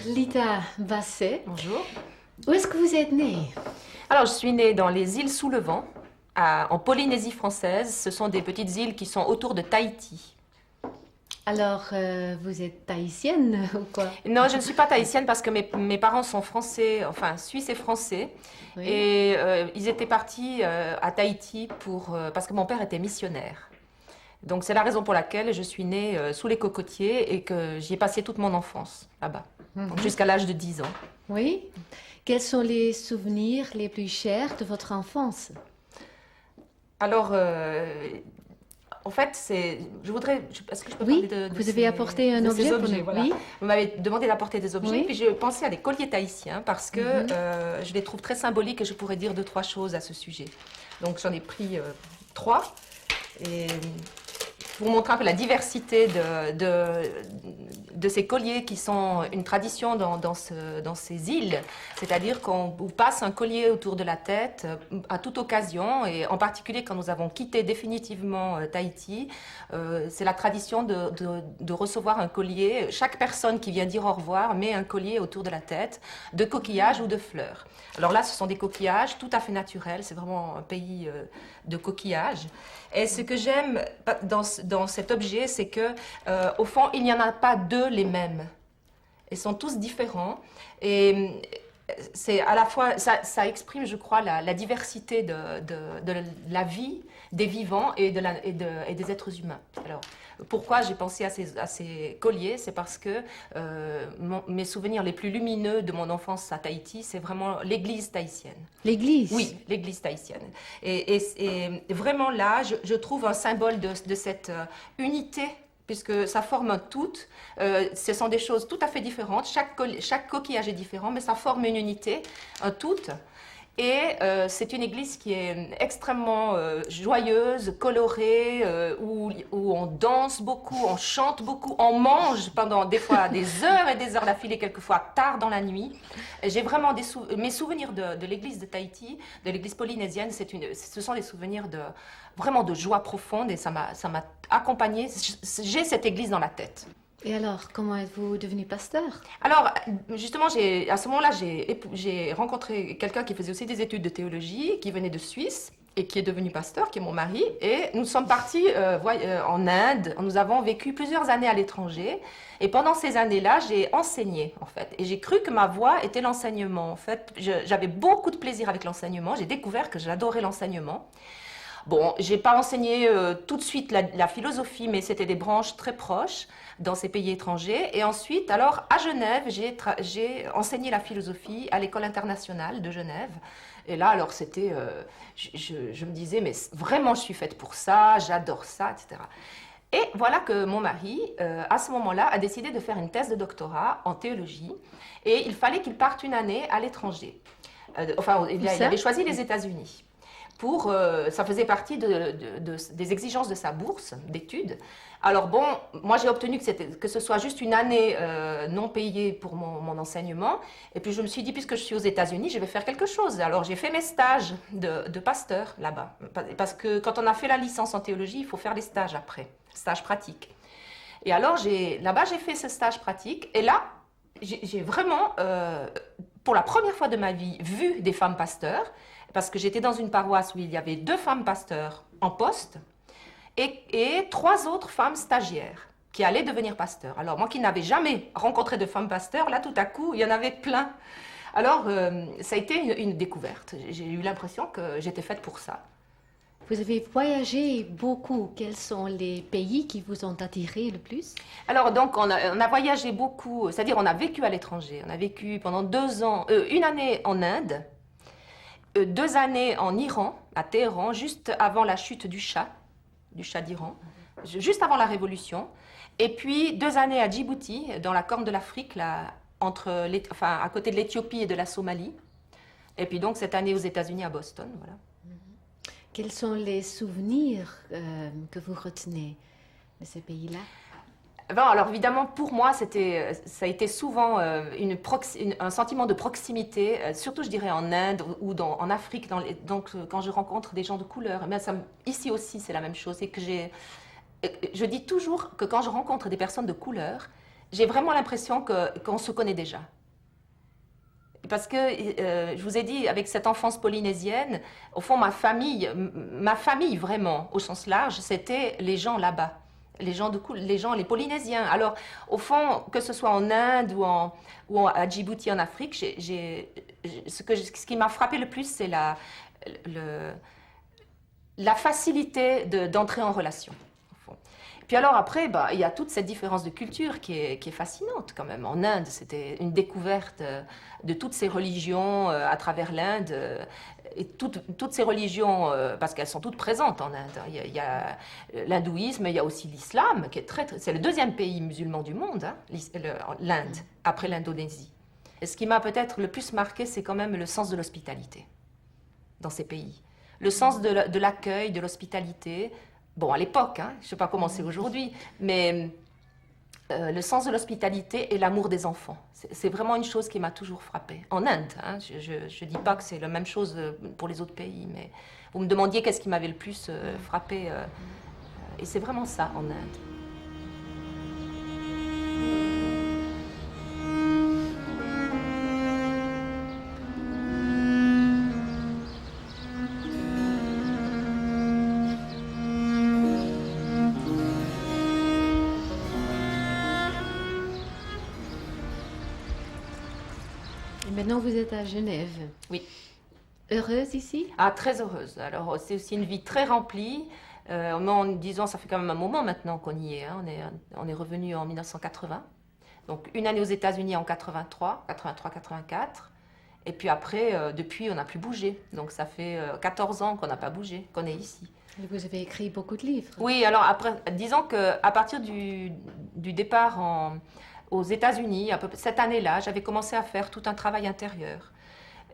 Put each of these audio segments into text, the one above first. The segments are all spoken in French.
Lita Basset, Bonjour. où est-ce que vous êtes née? Alors, je suis née dans les îles sous le vent, en Polynésie française. Ce sont des petites îles qui sont autour de Tahiti. Alors, vous êtes tahitienne ou quoi? Non, je ne suis pas tahitienne parce que mes parents sont français, enfin suisses et français. Oui. Et ils étaient partis à Tahiti parce que mon père était missionnaire. Donc c'est la raison pour laquelle je suis née sous les cocotiers et que j'y ai passé toute mon enfance là-bas, donc jusqu'à l'âge de 10 ans. Oui. Quels sont les souvenirs les plus chers de votre enfance? Alors, en fait, je voudrais... Est-ce que je peux Oui, parler de vous avez apporté un de objet ces pour objets, nous. voilà. Oui. Vous m'avez demandé d'apporter des objets, Oui. puis j'ai pensé à des colliers tahitiens parce que je les trouve très symboliques et je pourrais dire 2-3 choses à ce sujet. Donc j'en ai pris 3. Et pour montrer un peu la diversité de ces colliers qui sont une tradition dans ces îles, c'est-à-dire qu'on vous passe un collier autour de la tête à toute occasion, et en particulier quand nous avons quitté définitivement Tahiti, c'est la tradition de recevoir un collier. Chaque personne qui vient dire au revoir met un collier autour de la tête de coquillages ou de fleurs. Alors là, ce sont des coquillages tout à fait naturels, c'est vraiment un pays de coquillages. Et ce que j'aime dans cet objet, c'est que, au fond, il n'y en a pas deux les mêmes. Ils sont tous différents. Et c'est à la fois, ça exprime, je crois, la diversité de la vie, des vivants et des êtres humains. Alors, pourquoi j'ai pensé à ces colliers? C'est parce que mes souvenirs les plus lumineux de mon enfance à Tahiti, c'est vraiment l'église tahitienne. L'église? Oui, l'église tahitienne. Et vraiment là, je trouve un symbole de cette unité, puisque ça forme un tout. Ce sont des choses tout à fait différentes. Chaque coquillage est différent, mais ça forme une unité, un tout. Et c'est une église qui est extrêmement joyeuse, colorée, où on danse beaucoup, on chante beaucoup, on mange pendant des fois des heures et des heures d'affilée, quelquefois tard dans la nuit. J'ai vraiment mes souvenirs de l'église de Tahiti, de l'église polynésienne, ce sont des souvenirs vraiment de joie profonde, et ça m'a accompagnée. J'ai cette église dans la tête. Et alors, comment êtes-vous devenu pasteur? Alors, justement, à ce moment-là, j'ai rencontré quelqu'un qui faisait aussi des études de théologie, qui venait de Suisse et qui est devenu pasteur, qui est mon mari. Et nous sommes partis en Inde. Nous avons vécu plusieurs années à l'étranger. Et pendant ces années-là, j'ai enseigné, en fait. Et j'ai cru que ma voie était l'enseignement. En fait, j'avais beaucoup de plaisir avec l'enseignement. J'ai découvert que j'adorais l'enseignement. Bon, je n'ai pas enseigné tout de suite la philosophie, mais c'était des branches très proches dans ces pays étrangers. Et ensuite, alors, à Genève, j'ai enseigné la philosophie à l'école internationale de Genève. Et là, alors, c'était... je me disais, mais vraiment, je suis faite pour ça, j'adore ça, etc. Et voilà que mon mari, à ce moment-là, a décidé de faire une thèse de doctorat en théologie. Et il fallait qu'il parte une année à l'étranger. Il avait choisi les États-Unis. Ça faisait partie des exigences de sa bourse d'études. Alors bon, moi j'ai obtenu que ce soit juste une année non payée pour mon enseignement. Et puis je me suis dit, puisque je suis aux États-Unis, je vais faire quelque chose. Alors j'ai fait mes stages de pasteur là-bas. Parce que quand on a fait la licence en théologie, il faut faire les stages après, stages pratiques. Et alors là-bas, j'ai fait ce stage pratique. Et là, j'ai vraiment, pour la première fois de ma vie, vu des femmes pasteurs. Parce que j'étais dans une paroisse où il y avait 2 femmes pasteurs en poste et 3 autres femmes stagiaires qui allaient devenir pasteurs. Alors moi qui n'avais jamais rencontré de femmes pasteurs, là tout à coup il y en avait plein. Alors ça a été une découverte. J'ai eu l'impression que j'étais faite pour ça. Vous avez voyagé beaucoup. Quels sont les pays qui vous ont attiré le plus? Alors donc on a voyagé beaucoup, c'est-à-dire on a vécu à l'étranger. On a vécu pendant 2 ans, une année en Inde. 2 années en Iran, à Téhéran, juste avant la chute du Shah d'Iran, juste avant la Révolution. Et puis 2 années à Djibouti, dans la Corne de l'Afrique, là, à côté de l'Éthiopie et de la Somalie. Et puis donc cette année aux États-Unis, à Boston. Voilà. Quels sont les souvenirs que vous retenez de ces pays-là? Bon, alors évidemment, pour moi, ça a été souvent un sentiment de proximité, surtout je dirais en Inde ou en Afrique, donc quand je rencontre des gens de couleur. Mais ici aussi, c'est la même chose. Je dis toujours que quand je rencontre des personnes de couleur, j'ai vraiment l'impression qu'on se connaît déjà. Parce que, je vous ai dit, avec cette enfance polynésienne, au fond, ma famille vraiment, au sens large, c'était les gens là-bas. Les Polynésiens. Alors, au fond, que ce soit en Inde ou à Djibouti, en Afrique, ce qui m'a frappé le plus, c'est la facilité d'entrer en relation. Puis alors après, il y a toute cette différence de culture qui est fascinante quand même. En Inde, c'était une découverte de toutes ces religions à travers l'Inde. Et toutes ces religions, parce qu'elles sont toutes présentes en Inde. Il y a l'hindouisme, il y a aussi l'islam, qui est c'est le deuxième pays musulman du monde, hein, l'Inde, après l'Indonésie. Et ce qui m'a peut-être le plus marqué, c'est quand même le sens de l'hospitalité dans ces pays. Le sens de l'accueil, de l'hospitalité. Bon, à l'époque, hein, je ne sais pas comment c'est aujourd'hui, mais le sens de l'hospitalité et l'amour des enfants. C'est vraiment une chose qui m'a toujours frappée. En Inde, hein, je ne dis pas que c'est la même chose pour les autres pays, mais vous me demandiez qu'est-ce qui m'avait le plus frappé, et c'est vraiment ça en Inde. Maintenant, vous êtes à Genève. Oui. Heureuse ici? Ah, très heureuse. Alors, c'est aussi une vie très remplie. En disant, ça fait quand même un moment maintenant qu'on y est. Hein. On est revenu en 1980. Donc, une année aux États-Unis en 83, 84. Et puis après, depuis, on n'a plus bougé. Donc, ça fait 14 ans qu'on n'a pas bougé, qu'on est ici. Et vous avez écrit beaucoup de livres. Oui, alors après, disons qu'à partir du départ aux États-Unis, cette année-là, j'avais commencé à faire tout un travail intérieur.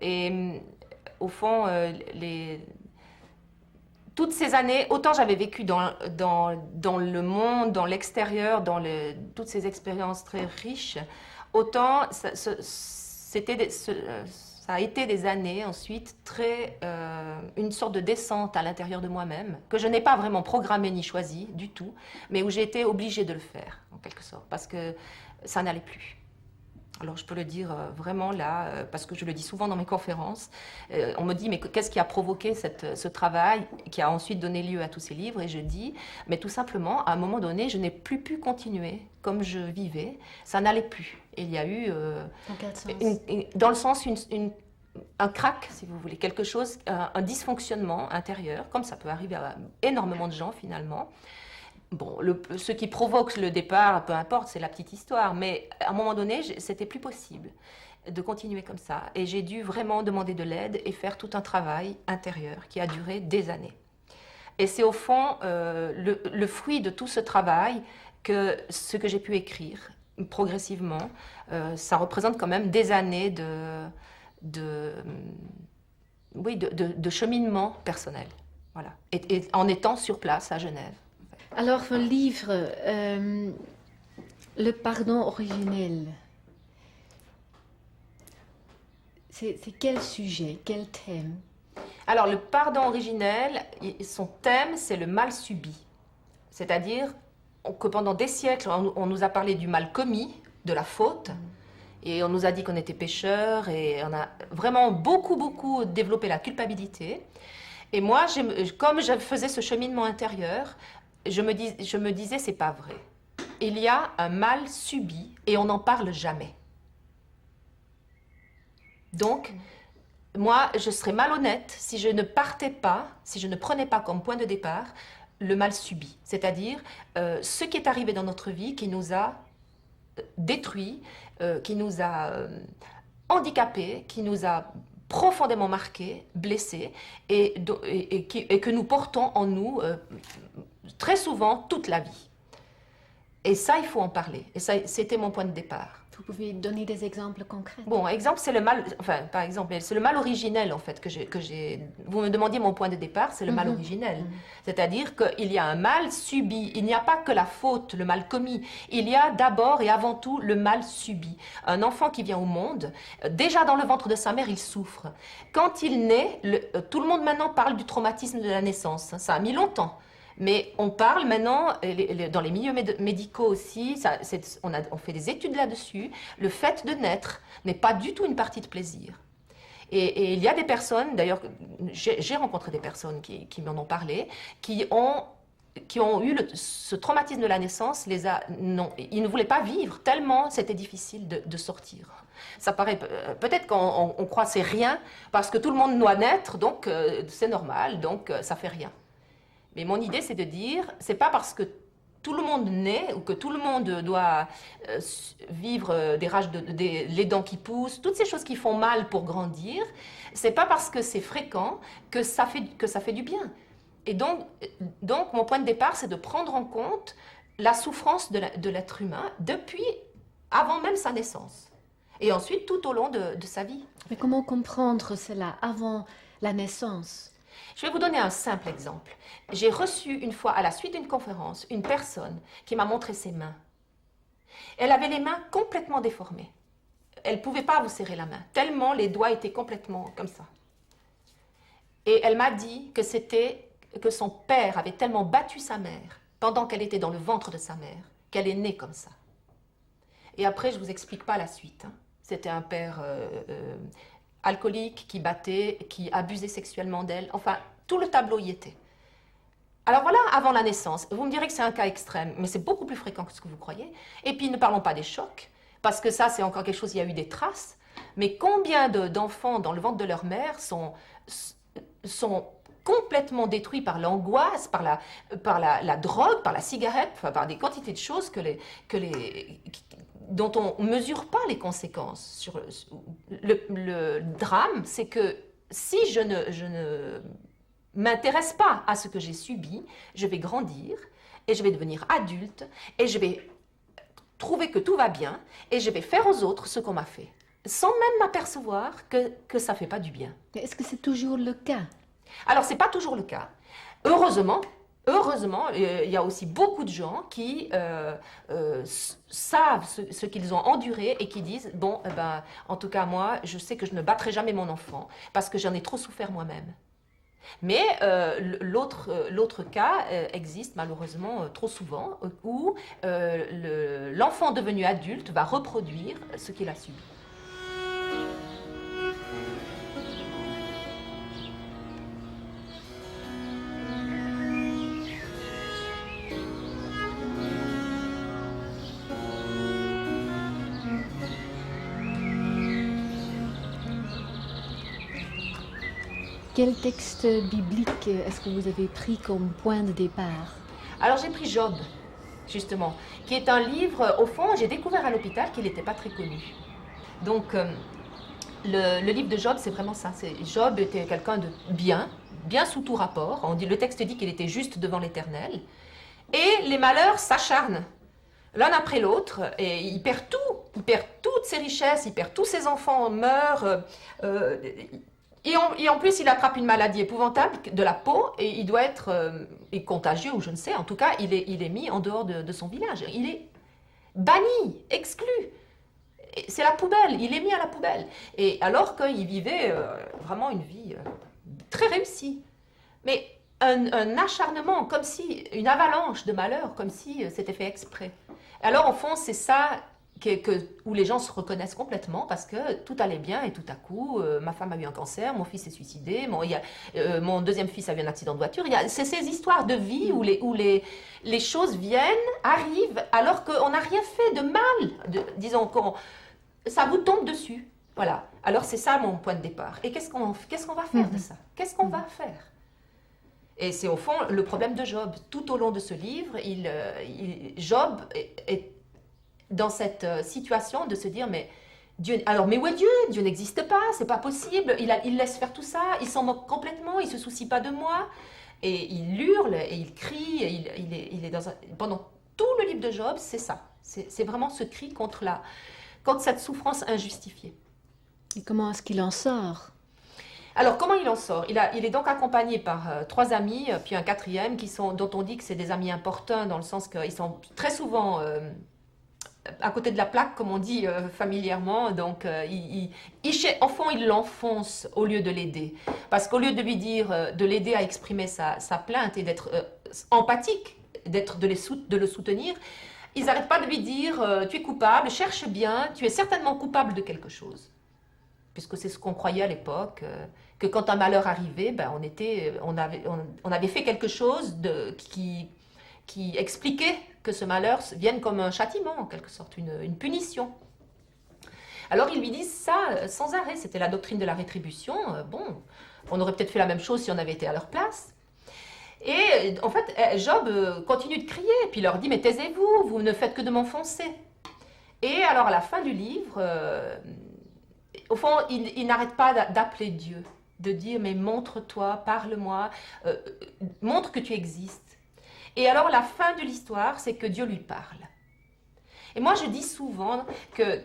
Et au fond, toutes ces années, autant j'avais vécu dans le monde, dans l'extérieur, toutes ces expériences très riches, autant ça a été des années ensuite une sorte de descente à l'intérieur de moi-même, que je n'ai pas vraiment programmée ni choisie du tout, mais où j'ai été obligée de le faire, en quelque sorte, parce que ça n'allait plus. Alors je peux le dire vraiment là, parce que je le dis souvent dans mes conférences. On me dit, mais qu'est-ce qui a provoqué ce travail qui a ensuite donné lieu à tous ces livres? Et je dis, mais tout simplement, à un moment donné, je n'ai plus pu continuer comme je vivais. Ça n'allait plus. Et il y a eu, dans quel sens? Dans le sens, un crack, si vous voulez, quelque chose, un dysfonctionnement intérieur, comme ça peut arriver à énormément de gens finalement. Bon, ce qui provoque le départ, peu importe, c'est la petite histoire, mais à un moment donné, c'était plus possible de continuer comme ça. Et j'ai dû vraiment demander de l'aide et faire tout un travail intérieur qui a duré des années. Et c'est au fond le fruit de tout ce travail que ce que j'ai pu écrire progressivement, ça représente quand même des années de cheminement personnel. Voilà. Et en étant sur place à Genève. Alors, un livre, Le pardon originel, c'est quel sujet, quel thème? Alors, le pardon originel, son thème, c'est le mal subi. C'est-à-dire que pendant des siècles, on nous a parlé du mal commis, de la faute, et on nous a dit qu'on était pécheurs, et on a vraiment beaucoup développé la culpabilité. Et moi, comme je faisais ce cheminement intérieur, je me disais, c'est pas vrai. Il y a un mal subi et on n'en parle jamais. Donc, moi, je serais malhonnête si je ne partais pas, si je ne prenais pas comme point de départ le mal subi. C'est-à-dire ce qui est arrivé dans notre vie, qui nous a détruits, qui nous a handicapés, qui nous a profondément marqués, blessés, et que nous portons en nous très souvent toute la vie. Et ça, il faut en parler. Et ça, c'était mon point de départ. Vous pouvez donner des exemples concrets? Bon, exemple, c'est le mal, enfin, par exemple, c'est le mal originel, en fait, que j'ai. Vous me demandiez mon point de départ, c'est le mal originel. C'est-à-dire qu'il y a un mal subi. Il n'y a pas que la faute, le mal commis. Il y a d'abord et avant tout le mal subi. Un enfant qui vient au monde, déjà dans le ventre de sa mère, il souffre. Quand il naît, tout le monde maintenant parle du traumatisme de la naissance. Ça a mis longtemps. Mais on parle maintenant, dans les milieux médicaux aussi, on fait des études là-dessus, le fait de naître n'est pas du tout une partie de plaisir. Et il y a des personnes, d'ailleurs, j'ai rencontré des personnes qui m'en ont parlé, qui ont eu ce traumatisme de la naissance, ils ne voulaient pas vivre tellement c'était difficile de sortir. Ça paraît, peut-être qu'on croit que c'est rien, parce que tout le monde doit naître, donc c'est normal, donc ça fait rien. Mais mon idée, c'est de dire, c'est pas parce que tout le monde naît ou que tout le monde doit vivre des rages, les dents qui poussent, toutes ces choses qui font mal pour grandir, c'est pas parce que c'est fréquent que ça fait du bien. Et donc, mon point de départ, c'est de prendre en compte la souffrance de l'être humain depuis avant même sa naissance. Et ensuite, tout au long de sa vie. Mais comment comprendre cela avant la naissance? Je vais vous donner un simple exemple. J'ai reçu une fois, à la suite d'une conférence, une personne qui m'a montré ses mains. Elle avait les mains complètement déformées. Elle ne pouvait pas vous serrer la main, tellement les doigts étaient complètement comme ça. Et elle m'a dit que son père avait tellement battu sa mère pendant qu'elle était dans le ventre de sa mère, qu'elle est née comme ça. Et après, je ne vous explique pas la suite. C'était un père alcoolique qui battait, qui abusait sexuellement d'elle. Enfin, tout le tableau y était. Alors voilà, avant la naissance. Vous me direz que c'est un cas extrême, mais c'est beaucoup plus fréquent que ce que vous croyez. Et puis, ne parlons pas des chocs, parce que ça, c'est encore quelque chose, il y a eu des traces. Mais combien d'enfants dans le ventre de leur mère sont complètement détruits par l'angoisse, par la drogue, par la cigarette, enfin, par des quantités de choses dont on ne mesure pas les conséquences. Le drame, c'est que si je ne m'intéresse pas à ce que j'ai subi, je vais grandir et je vais devenir adulte et je vais trouver que tout va bien et je vais faire aux autres ce qu'on m'a fait, sans même m'apercevoir que ça ne fait pas du bien. Mais est-ce que c'est toujours le cas? Alors, ce n'est pas toujours le cas. Heureusement, il y a aussi beaucoup de gens qui savent ce qu'ils ont enduré et qui disent, bon, en tout cas, moi, je sais que je ne battrai jamais mon enfant parce que j'en ai trop souffert moi-même. Mais l'autre cas existe malheureusement trop souvent où l'enfant devenu adulte va reproduire ce qu'il a subi. Quel texte biblique est-ce que vous avez pris comme point de départ? Alors j'ai pris Job, justement, qui est un livre, au fond, j'ai découvert à l'hôpital qu'il n'était pas très connu. Donc le livre de Job, c'est vraiment ça. Job était quelqu'un de bien sous tout rapport. Le texte dit qu'il était juste devant l'Éternel. Et les malheurs s'acharnent l'un après l'autre, et il perd tout. Il perd toutes ses richesses, il perd tous ses enfants, meurt. Et en plus, il attrape une maladie épouvantable de la peau et il doit être contagieux ou je ne sais. En tout cas, il est mis en dehors de son village. Il est banni, exclu. C'est la poubelle, il est mis à la poubelle. Et alors qu'il vivait vraiment une vie très réussie. Mais un acharnement, comme si, une avalanche de malheur, comme si c'était fait exprès. Alors, au fond, c'est ça où les gens se reconnaissent complètement parce que tout allait bien et tout à coup, ma femme a eu un cancer, mon fils s'est suicidé, mon deuxième fils a eu un accident de voiture. C'est ces histoires de vie où les choses arrivent alors qu'on n'a rien fait de mal, disons, ça vous tombe dessus. Voilà. Alors c'est ça mon point de départ. Et qu'est-ce qu'on va faire de ça? Qu'est-ce qu'on va faire? Et c'est au fond le problème de Job. Tout au long de ce livre, Job est dans cette situation de se dire mais où est Dieu? Dieu n'existe pas, c'est pas possible, il laisse faire tout ça, il s'en moque complètement, il se soucie pas de moi, et il hurle et il crie, et il est pendant tout le livre de Job, c'est ça, c'est vraiment ce cri contre cette souffrance injustifiée. Et comment est-ce qu'il en sort? Alors, comment il en sort? Il est donc accompagné par 3 amis, puis un 4e dont on dit que c'est des amis importants dans le sens qu'ils sont très souvent à côté de la plaque, comme on dit familièrement. Donc, au fond, il l'enfonce au lieu de l'aider. Parce qu'au lieu de lui dire, de l'aider à exprimer sa plainte et d'être empathique, de le soutenir, ils n'arrêtent pas de lui dire tu es coupable, cherche bien, tu es certainement coupable de quelque chose. Puisque c'est ce qu'on croyait à l'époque, que quand un malheur arrivait, ben on avait fait quelque chose qui expliquait que ce malheur vienne comme un châtiment, en quelque sorte, une punition. Alors ils lui disent ça sans arrêt, c'était la doctrine de la rétribution. Bon, on aurait peut-être fait la même chose si on avait été à leur place. Et en fait, Job continue de crier, puis il leur dit « Mais taisez-vous, vous ne faites que de m'enfoncer. » Et alors à la fin du livre, au fond, il n'arrête pas d'appeler Dieu, de dire « Mais montre-toi, parle-moi, montre que tu existes. » Et alors la fin de l'histoire, c'est que Dieu lui parle. Et moi, je dis souvent que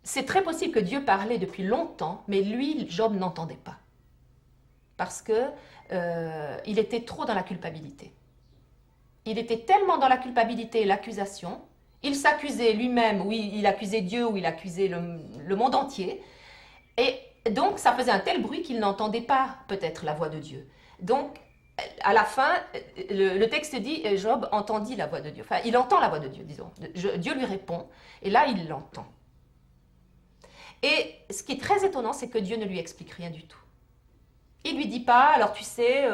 c'est très possible que Dieu parlait depuis longtemps, mais lui, Job n'entendait pas. Parce qu'il était trop dans la culpabilité. Il était tellement dans la culpabilité et l'accusation, il s'accusait lui-même, ou il accusait Dieu, ou il accusait le monde entier, et donc ça faisait un tel bruit qu'il n'entendait pas peut-être la voix de Dieu. Donc, à la fin, le texte dit « Job entendit la voix de Dieu ». Enfin, il entend la voix de Dieu, disons. Dieu lui répond, et là, il l'entend. Et ce qui est très étonnant, c'est que Dieu ne lui explique rien du tout. Il ne lui dit pas « Alors, tu sais,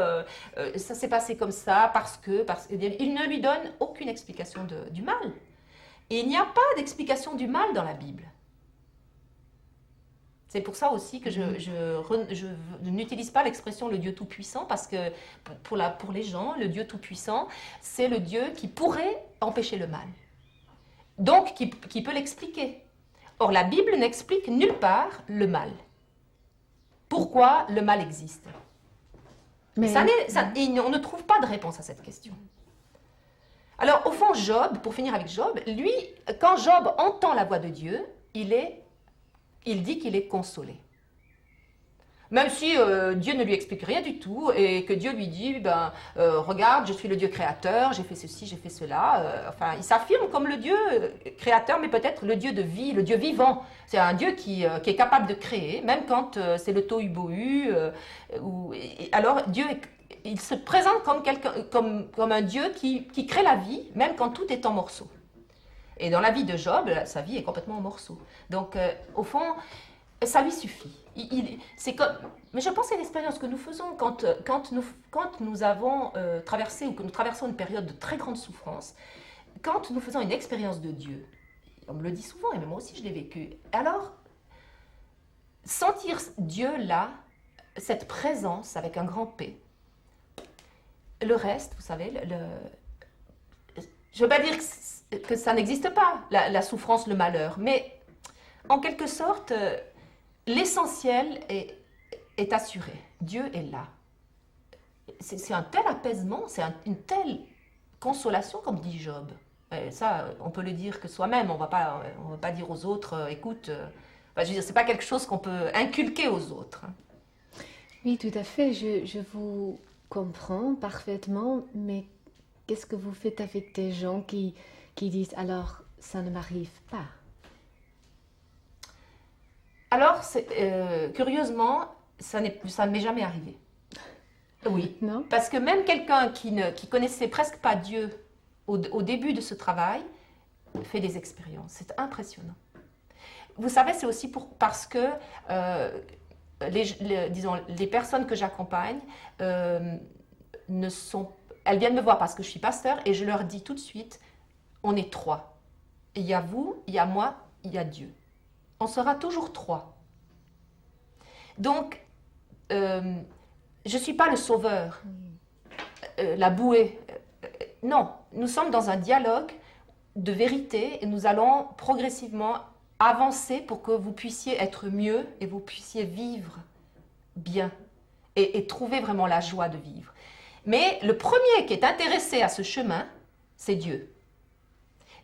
ça s'est passé comme ça, parce que… » Il ne lui donne aucune explication du mal. Et il n'y a pas d'explication du mal dans la Bible. C'est pour ça aussi que je n'utilise pas l'expression le Dieu Tout-Puissant, parce que pour les gens, le Dieu Tout-Puissant, c'est le Dieu qui pourrait empêcher le mal. Donc, qui peut l'expliquer. Or, la Bible n'explique nulle part le mal. Pourquoi le mal existe? Mais on ne trouve pas de réponse à cette question. Alors, au fond, Job, pour finir avec Job, lui, quand Job entend la voix de Dieu, il dit qu'il est consolé. Même si Dieu ne lui explique rien du tout et que Dieu lui dit regarde, je suis le Dieu créateur, j'ai fait ceci, j'ai fait cela. Enfin, il s'affirme comme le Dieu créateur, mais peut-être le Dieu de vie, le Dieu vivant. C'est un Dieu qui est capable de créer, même quand c'est le tohu-bohu. Alors, Dieu, il se présente comme un Dieu qui crée la vie, même quand tout est en morceaux. Et dans la vie de Job, sa vie est complètement en morceaux. Donc, au fond, ça lui suffit. Mais je pense que c'est l'expérience que nous faisons quand nous avons traversé ou que nous traversons une période de très grande souffrance, quand nous faisons une expérience de Dieu. On me le dit souvent, et même moi aussi je l'ai vécu. Alors, sentir Dieu là, cette présence avec un grand P, le reste, vous savez, je ne veux pas dire que ça n'existe pas, la souffrance, le malheur, mais en quelque sorte, l'essentiel est assuré. Dieu est là. C'est un tel apaisement, c'est une telle consolation, comme dit Job. Et ça, on peut le dire que soi-même, on va pas dire aux autres, écoute, je veux dire, c'est pas quelque chose qu'on peut inculquer aux autres. Oui, tout à fait, je vous comprends parfaitement, mais qu'est-ce que vous faites avec des gens qui disent « alors, ça ne m'arrive pas » ? Alors, curieusement, ça ne m'est jamais arrivé. Oui, non? Parce que même quelqu'un qui connaissait presque pas Dieu au début de ce travail fait des expériences. C'est impressionnant. Vous savez, c'est aussi parce que les personnes que j'accompagne elles viennent me voir parce que je suis pasteur et je leur dis tout de suite, on est trois. Il y a vous, il y a moi, il y a Dieu. On sera toujours trois. Donc, je ne suis pas le sauveur, la bouée. Non, nous sommes dans un dialogue de vérité et nous allons progressivement avancer pour que vous puissiez être mieux et vous puissiez vivre bien et trouver vraiment la joie de vivre. Mais le premier qui est intéressé à ce chemin, c'est Dieu.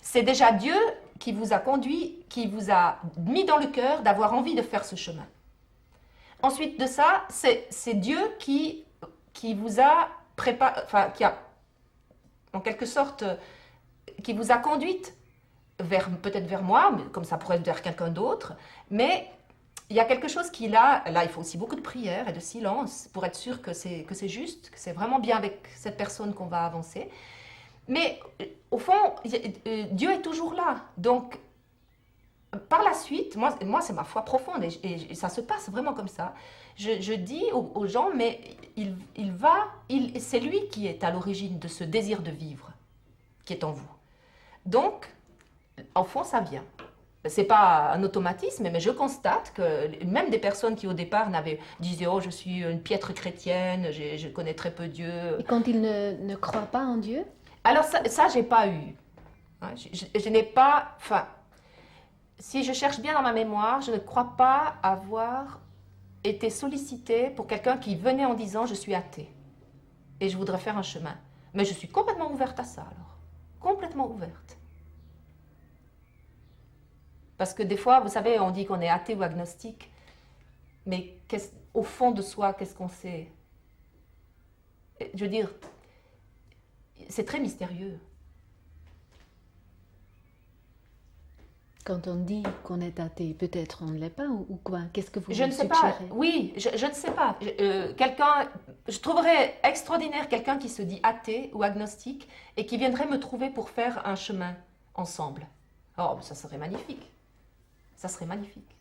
C'est déjà Dieu qui vous a conduit, qui vous a mis dans le cœur d'avoir envie de faire ce chemin. Ensuite de ça, c'est Dieu qui vous a préparé, enfin, qui a, en quelque sorte, qui vous a conduite peut-être vers moi, mais comme ça pourrait être vers quelqu'un d'autre, mais il y a quelque chose qui, là, il faut aussi beaucoup de prière et de silence pour être sûr que c'est juste, que c'est vraiment bien avec cette personne qu'on va avancer. Mais au fond, Dieu est toujours là. Donc, par la suite, moi c'est ma foi profonde et ça se passe vraiment comme ça. Je dis aux gens, mais c'est lui qui est à l'origine de ce désir de vivre qui est en vous. Donc, au fond, ça vient. C'est pas un automatisme, mais je constate que même des personnes qui au départ disaient « Oh, je suis une piètre chrétienne, je connais très peu Dieu. » Et quand ils ne croient pas en Dieu? Alors ça j'ai pas eu. Je n'ai pas... Enfin, si je cherche bien dans ma mémoire, je ne crois pas avoir été sollicitée pour quelqu'un qui venait en disant « Je suis athée et je voudrais faire un chemin. » Mais je suis complètement ouverte à ça alors. Complètement ouverte. Parce que des fois, vous savez, on dit qu'on est athée ou agnostique, mais au fond de soi, qu'est-ce qu'on sait? Je veux dire, c'est très mystérieux. Quand on dit qu'on est athée, peut-être on ne l'est pas ou quoi? Qu'est-ce que vous Je ne sais pas. Oui, je ne sais pas. Je trouverais extraordinaire quelqu'un qui se dit athée ou agnostique et qui viendrait me trouver pour faire un chemin ensemble. Oh, ça serait magnifique. Ça serait magnifique.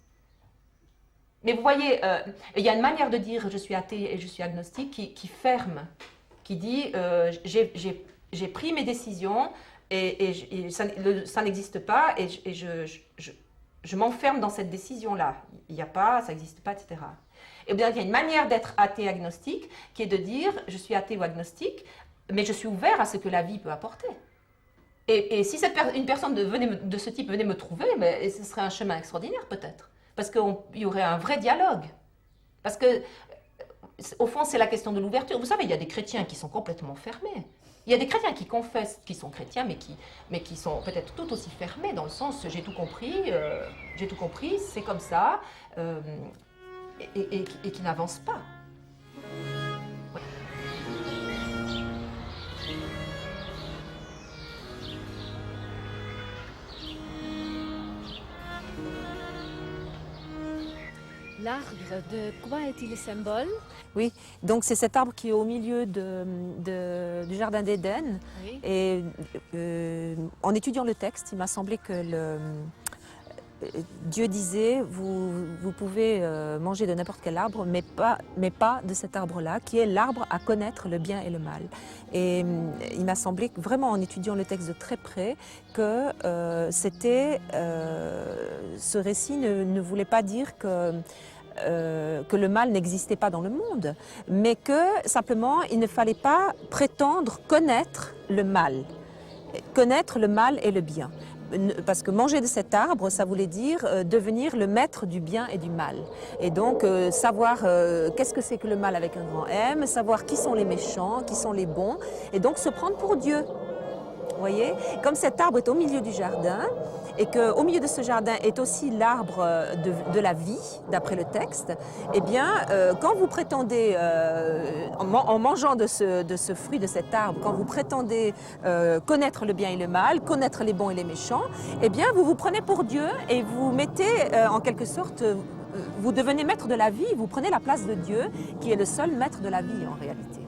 Mais vous voyez, il y a une manière de dire je suis athée et je suis agnostique qui ferme, qui dit j'ai pris mes décisions et ça n'existe pas et je m'enferme dans cette décision-là. Il n'y a pas, ça n'existe pas, etc. Et bien, il y a une manière d'être athée agnostique qui est de dire je suis athée ou agnostique, mais je suis ouvert à ce que la vie peut apporter. Et si une personne de ce type venait me trouver, mais ce serait un chemin extraordinaire peut-être. Parce qu'il y aurait un vrai dialogue. Parce que, au fond, c'est la question de l'ouverture. Vous savez, il y a des chrétiens qui sont complètement fermés. Il y a des chrétiens qui confessent qu'ils sont chrétiens, mais qui sont peut-être tout aussi fermés, dans le sens j'ai tout compris, c'est comme ça, et qui n'avancent pas. Ouais. L'arbre, de quoi est-il le symbole? Oui, donc c'est cet arbre qui est au milieu du jardin d'Éden. Oui. Et en étudiant le texte, il m'a semblé que Dieu disait vous pouvez manger de n'importe quel arbre, mais pas de cet arbre-là, qui est l'arbre à connaître le bien et le mal. Et il m'a semblé vraiment en étudiant le texte de très près que ce récit ne voulait pas dire que le mal n'existait pas dans le monde, mais que simplement il ne fallait pas prétendre connaître le mal et le bien. Parce que manger de cet arbre, ça voulait dire devenir le maître du bien et du mal. Et donc savoir qu'est-ce que c'est que le mal avec un grand M, savoir qui sont les méchants, qui sont les bons, et donc se prendre pour Dieu. Vous voyez, comme cet arbre est au milieu du jardin, et qu'au milieu de ce jardin est aussi l'arbre de la vie, d'après le texte, eh bien, quand vous prétendez, en mangeant de ce fruit de cet arbre, quand vous prétendez connaître le bien et le mal, connaître les bons et les méchants, eh bien, vous vous prenez pour Dieu et vous mettez, en quelque sorte, vous devenez maître de la vie, vous prenez la place de Dieu, qui est le seul maître de la vie, en réalité.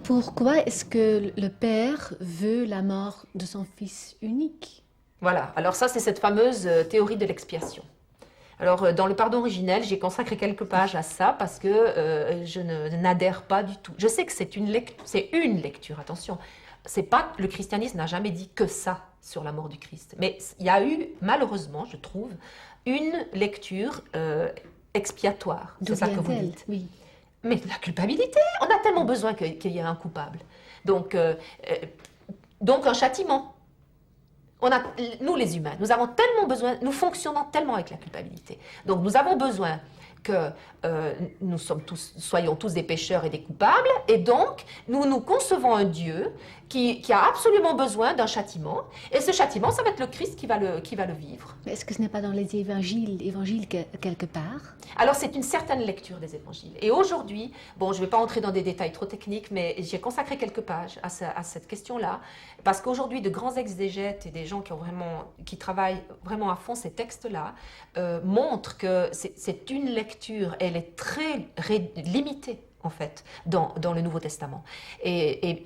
Pourquoi est-ce que le Père veut la mort de son Fils unique? Voilà, alors ça c'est cette fameuse théorie de l'expiation. Alors dans le pardon originel, j'ai consacré quelques pages à ça parce que je n'adhère pas du tout. Je sais que c'est une lecture, attention. C'est pas, le christianisme n'a jamais dit que ça sur la mort du Christ. Mais il y a eu, malheureusement, je trouve, une lecture expiatoire. C'est ça que vous dites. Oui. Mais la culpabilité, on a tellement besoin qu'il y ait un coupable. Donc un châtiment. Nous les humains, nous avons tellement besoin, nous fonctionnons tellement avec la culpabilité. Donc nous avons besoin que soyons tous des pécheurs et des coupables, et donc nous concevons un Dieu qui a absolument besoin d'un châtiment. Et ce châtiment, ça va être le Christ qui va le vivre. Mais est-ce que ce n'est pas dans les évangiles quelque part? Alors, c'est une certaine lecture des évangiles. Et aujourd'hui, bon, je ne vais pas entrer dans des détails trop techniques, mais j'ai consacré quelques pages à cette question-là, parce qu'aujourd'hui, de grands exégètes et des gens qui travaillent vraiment à fond ces textes-là montrent que c'est une lecture, elle est très limitée, en fait, dans le Nouveau Testament. Et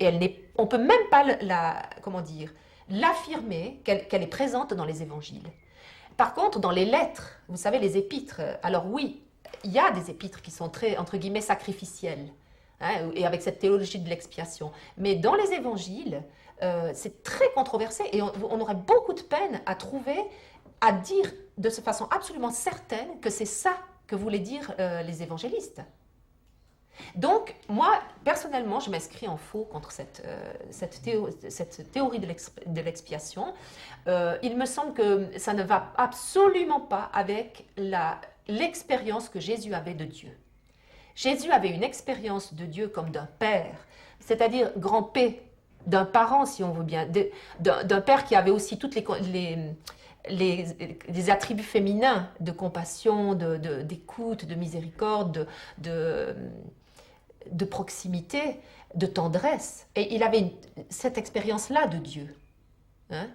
on ne peut même pas l'affirmer qu'elle est présente dans les évangiles. Par contre, dans les lettres, vous savez, les épîtres, alors oui, il y a des épîtres qui sont très, entre guillemets, sacrificielles, hein, et avec cette théologie de l'expiation. Mais dans les évangiles, c'est très controversé et on aurait beaucoup de peine à dire de façon absolument certaine que c'est ça que voulaient dire les évangélistes. Donc, moi, personnellement, je m'inscris en faux contre cette théorie de l'expiation. Il me semble que ça ne va absolument pas avec l'expérience que Jésus avait de Dieu. Jésus avait une expérience de Dieu comme d'un père, c'est-à-dire grand P, d'un parent, si on veut bien, d'un père qui avait aussi toutes les attributs féminins de compassion, d'écoute, de miséricorde, de proximité, de tendresse. Et il avait cette expérience-là de Dieu. Hein?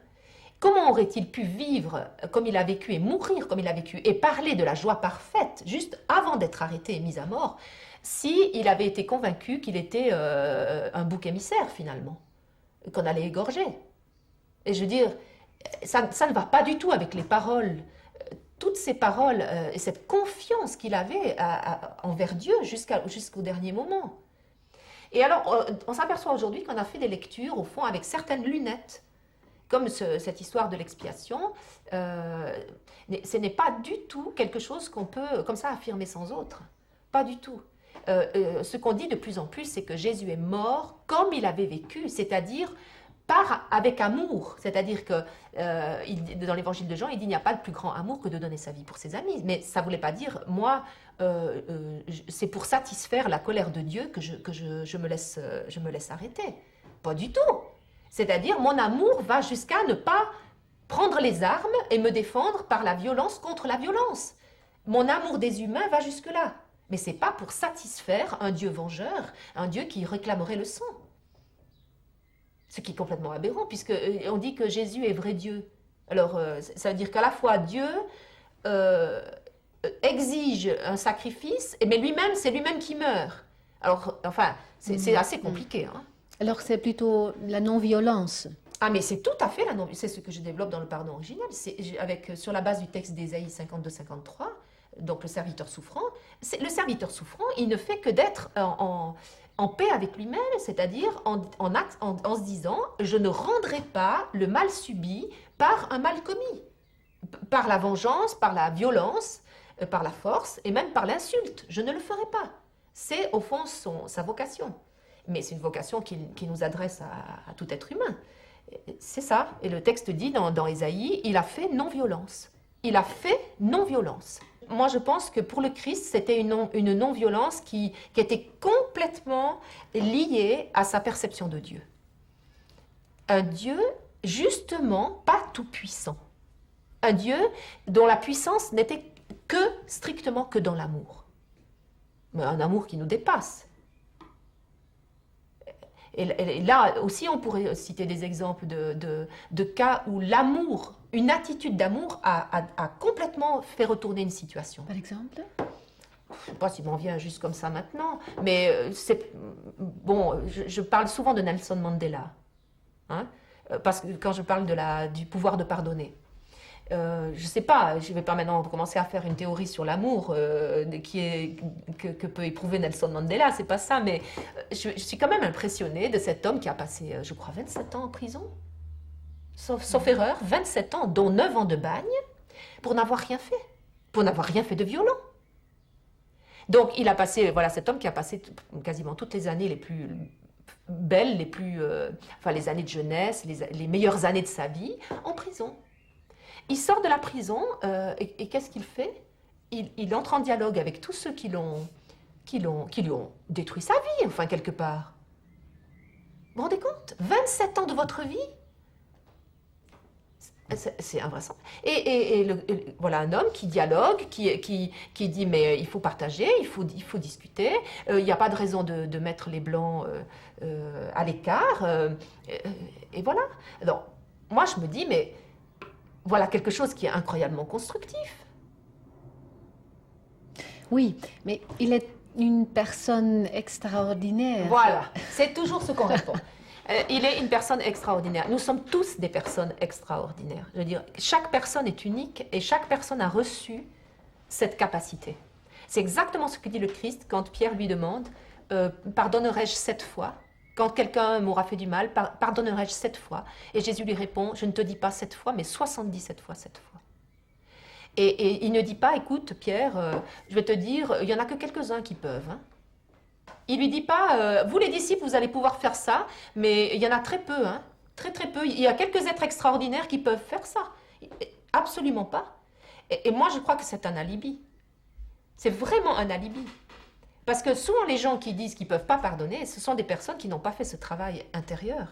Comment aurait-il pu vivre comme il a vécu et mourir comme il a vécu et parler de la joie parfaite juste avant d'être arrêté et mis à mort s'il avait été convaincu qu'il était un bouc émissaire finalement, qu'on allait égorger? Et je veux dire, ça ne va pas du tout avec les paroles. Toutes ces paroles et cette confiance qu'il avait envers Dieu jusqu'au dernier moment. Et alors, on s'aperçoit aujourd'hui qu'on a fait des lectures, au fond, avec certaines lunettes, comme cette histoire de l'expiation. Ce n'est pas du tout quelque chose qu'on peut, comme ça, affirmer sans autre. Pas du tout. Ce qu'on dit de plus en plus, c'est que Jésus est mort comme il avait vécu, c'est-à-dire avec amour, c'est-à-dire que dans l'évangile de Jean, il dit il n'y a pas de plus grand amour que de donner sa vie pour ses amis. Mais ça ne voulait pas dire, moi, c'est pour satisfaire la colère de Dieu que je me laisse arrêter. Pas du tout. C'est-à-dire, mon amour va jusqu'à ne pas prendre les armes et me défendre par la violence contre la violence. Mon amour des humains va jusque-là. Mais ce n'est pas pour satisfaire un Dieu vengeur, un Dieu qui réclamerait le sang. Ce qui est complètement aberrant, puisqu'on dit que Jésus est vrai Dieu. Alors, ça veut dire qu'à la fois Dieu exige un sacrifice, mais c'est lui-même qui meurt. Alors, enfin, c'est assez compliqué. Hein. Alors, c'est plutôt la non-violence. Ah, mais c'est tout à fait la non-violence. C'est ce que je développe dans le pardon original. Sur la base du texte d'Ésaïe 52-53, donc le serviteur souffrant, il ne fait que d'être en paix avec lui-même, c'est-à-dire en se disant « je ne rendrai pas le mal subi par un mal commis, par la vengeance, par la violence, par la force et même par l'insulte. Je ne le ferai pas. » C'est au fond sa vocation. Mais c'est une vocation qui nous adresse à tout être humain. C'est ça. Et le texte dit dans Ésaïe, il a fait non-violence. Il a fait non-violence. Moi, je pense que pour le Christ, c'était une non-violence qui était complètement liée à sa perception de Dieu. Un Dieu, justement, pas tout-puissant. Un Dieu dont la puissance n'était strictement que dans l'amour. Mais un amour qui nous dépasse. Et là aussi, on pourrait citer des exemples de cas où l'amour, une attitude d'amour a complètement fait retourner une situation. Par exemple ? Je ne sais pas s'il m'en vient juste comme ça maintenant, mais je parle souvent de Nelson Mandela, hein, parce que quand je parle du pouvoir de pardonner. Je ne sais pas, je ne vais pas maintenant commencer à faire une théorie sur l'amour que peut éprouver Nelson Mandela, c'est pas ça, mais je suis quand même impressionnée de cet homme qui a passé, je crois, 27 ans en prison, sauf erreur, 27 ans, dont 9 ans de bagne, pour n'avoir rien fait de violent. Donc il a passé, voilà, cet homme qui a passé quasiment toutes les années les plus belles, les années de jeunesse, les meilleures années de sa vie, en prison. Il sort de la prison et qu'est-ce qu'il fait ? Il entre en dialogue avec tous ceux qui lui ont détruit sa vie, enfin, quelque part. vous rendez compte? 27 ans de votre vie? C'est invraisemblable. Voilà un homme qui dialogue, qui dit mais il faut partager, il faut discuter, il n'y a pas de raison de mettre les blancs à l'écart, et voilà. Alors moi je me dis mais voilà quelque chose qui est incroyablement constructif. Oui, mais il est une personne extraordinaire. Voilà, c'est toujours ce qu'on répond. Il est une personne extraordinaire. Nous sommes tous des personnes extraordinaires. Je veux dire, chaque personne est unique et chaque personne a reçu cette capacité. C'est exactement ce que dit le Christ quand Pierre lui demande pardonnerai-je 7 fois? Quand quelqu'un m'aura fait du mal, pardonnerai-je 7 fois? Et Jésus lui répond, je ne te dis pas 7 fois, mais 77 fois 7 fois. Et il ne dit pas, écoute Pierre, je vais te dire, il n'y en a que quelques-uns qui peuvent. Hein. Il ne lui dit pas, vous les disciples, vous allez pouvoir faire ça, mais il y en a très peu, hein, très peu. Il y a quelques êtres extraordinaires qui peuvent faire ça. Absolument pas. Et moi, je crois que c'est un alibi. C'est vraiment un alibi. Parce que souvent, les gens qui disent qu'ils ne peuvent pas pardonner, ce sont des personnes qui n'ont pas fait ce travail intérieur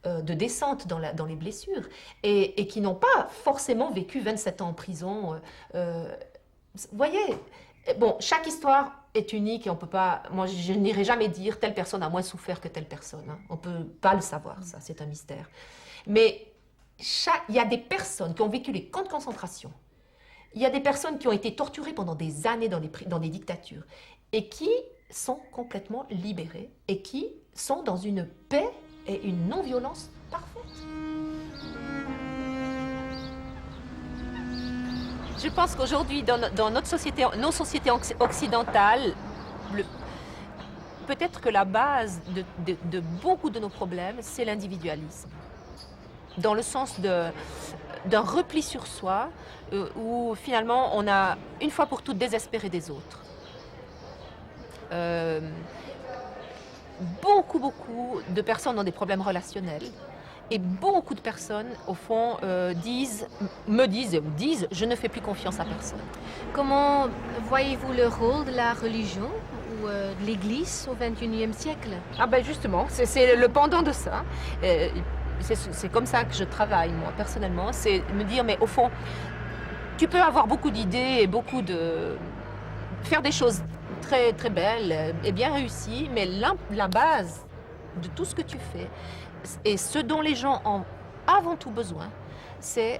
de descente dans les blessures et qui n'ont pas forcément vécu 27 ans en prison. Vous voyez, bon, chaque histoire est unique et on peut pas. Moi, je n'irai jamais dire telle personne a moins souffert que telle personne. Hein. On ne peut pas le savoir, ça, c'est un mystère. Mais il y a des personnes qui ont vécu les camps de concentration. Il y a des personnes qui ont été torturées pendant des années dans des dictatures et qui sont complètement libérées et qui sont dans une paix et une non-violence parfaite. Je pense qu'aujourd'hui, dans notre société, nos sociétés occidentales, peut-être que la base de beaucoup de nos problèmes, c'est l'individualisme. Dans le sens d'un repli sur soi, où finalement on a une fois pour toutes désespéré des autres. Beaucoup de personnes ont des problèmes relationnels. Et beaucoup de personnes, au fond, me disent, je ne fais plus confiance à personne. Comment voyez-vous le rôle de la religion ou de l'Église au XXIe siècle? Ah ben justement, c'est le pendant de ça. C'est comme ça que je travaille, moi, personnellement. C'est me dire, mais au fond, tu peux avoir beaucoup d'idées et faire des choses très, très belles et bien réussies, mais la base de tout ce que tu fais, et ce dont les gens ont avant tout besoin, c'est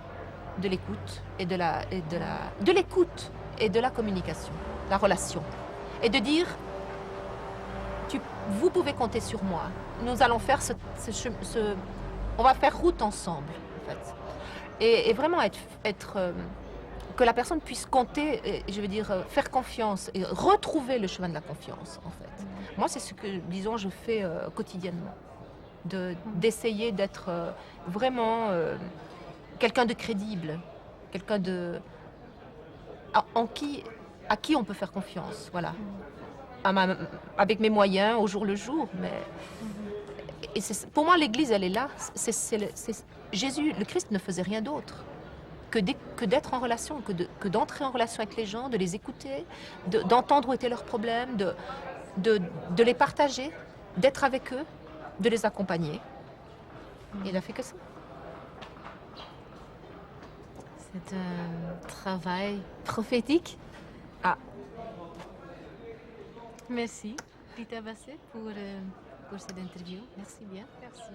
de l'écoute de l'écoute et de la communication, la relation. Et de dire, vous pouvez compter sur moi. Nous allons faire on va faire route ensemble, en fait. Et vraiment que la personne puisse compter, je veux dire, faire confiance et retrouver le chemin de la confiance, en fait. Moi, c'est ce que, disons, je fais quotidiennement. D'essayer d'être vraiment quelqu'un de crédible, quelqu'un à qui on peut faire confiance, voilà. Avec mes moyens, au jour le jour. Pour moi, l'Église, elle est là. Jésus, le Christ, ne faisait rien d'autre que d'être en relation, que d'entrer en relation avec les gens, de les écouter, d'entendre où étaient leurs problèmes, de les partager, d'être avec eux, de les accompagner. Il n'a fait que ça. C'est un travail prophétique. Ah. Merci, Rita Basset, pour cette interview. Merci bien. Merci.